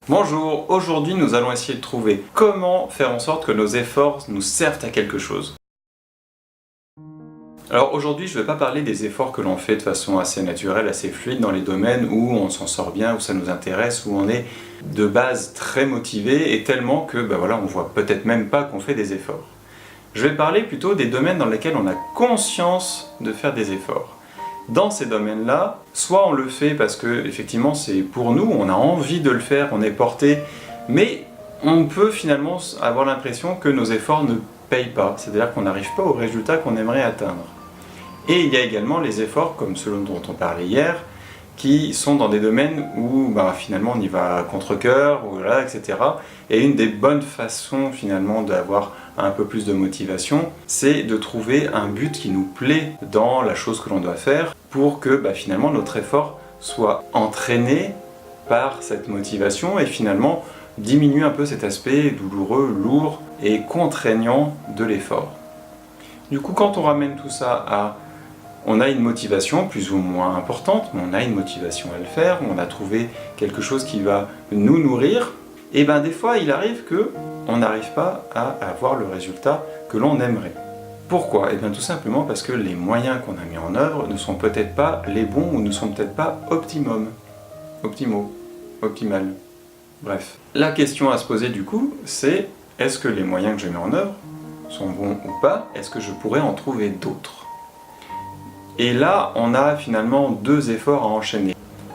Bonjour, aujourd'hui nous allons essayer de trouver comment faire en sorte que nos efforts nous servent à quelque chose. Alors aujourd'hui je ne vais pas parler des efforts que l'on fait de façon assez naturelle, assez fluide dans les domaines où on s'en sort bien, où ça nous intéresse, où on est de base très motivé et tellement que voilà, on voit peut-être même pas qu'on fait des efforts. Je vais parler plutôt des domaines dans lesquels on a conscience de faire des efforts. Dans ces domaines-là, soit on le fait parce que effectivement c'est pour nous, on a envie de le faire, on est porté, mais on peut finalement avoir l'impression que nos efforts ne payent pas, c'est-à-dire qu'on n'arrive pas au résultat qu'on aimerait atteindre. Et il y a également les efforts, comme ceux dont on parlait hier, qui sont dans des domaines où finalement on y va à contre-cœur, voilà, etc. Et une des bonnes façons finalement d'avoir un peu plus de motivation, c'est de trouver un but qui nous plaît dans la chose que l'on doit faire pour que finalement notre effort soit entraîné par cette motivation et finalement diminue un peu cet aspect douloureux, lourd et contraignant de l'effort. Du coup, quand on ramène tout ça à on a une motivation plus ou moins importante, mais on a une motivation à le faire, on a trouvé quelque chose qui va nous nourrir, et des fois il arrive qu'on n'arrive pas à avoir le résultat que l'on aimerait. Pourquoi? Tout simplement parce que les moyens qu'on a mis en œuvre ne sont peut-être pas les bons ou ne sont peut-être pas optimaux, optimal. Bref. La question à se poser du coup, c'est est-ce que les moyens que je mets en œuvre sont bons ou pas? Est-ce que je pourrais en trouver d'autres? Et là, on a finalement deux efforts à enchaîner.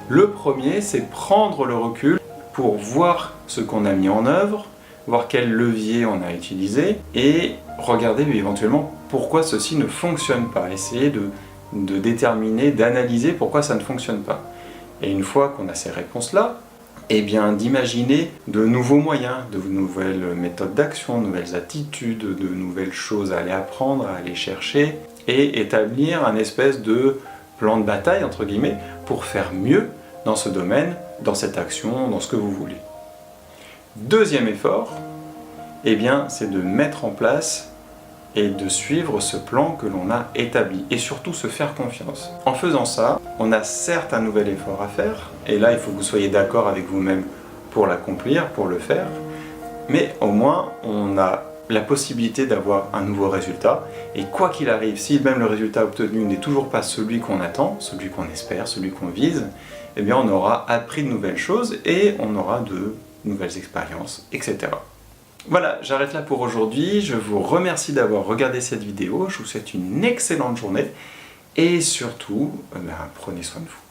Le premier, c'est prendre le recul pour voir ce qu'on a mis en œuvre, voir quel levier on a utilisé, et regarder éventuellement pourquoi ceci ne fonctionne pas. Essayer de déterminer, d'analyser pourquoi ça ne fonctionne pas. Et une fois qu'on a ces réponses-là, d'imaginer de nouveaux moyens, de nouvelles méthodes d'action, de nouvelles attitudes, de nouvelles choses à aller apprendre, à aller chercher, et établir un espèce de plan de bataille, entre guillemets, pour faire mieux dans ce domaine, dans cette action, dans ce que vous voulez. Deuxième effort, c'est de mettre en place et de suivre ce plan que l'on a établi, et surtout se faire confiance. En faisant ça, on a certes un nouvel effort à faire, et là il faut que vous soyez d'accord avec vous-même pour l'accomplir, pour le faire, mais au moins on a la possibilité d'avoir un nouveau résultat, et quoi qu'il arrive, si même le résultat obtenu n'est toujours pas celui qu'on attend, celui qu'on espère, celui qu'on vise, on aura appris de nouvelles choses et on aura de nouvelles expériences, etc. Voilà, j'arrête là pour aujourd'hui, je vous remercie d'avoir regardé cette vidéo, je vous souhaite une excellente journée, et surtout, prenez soin de vous.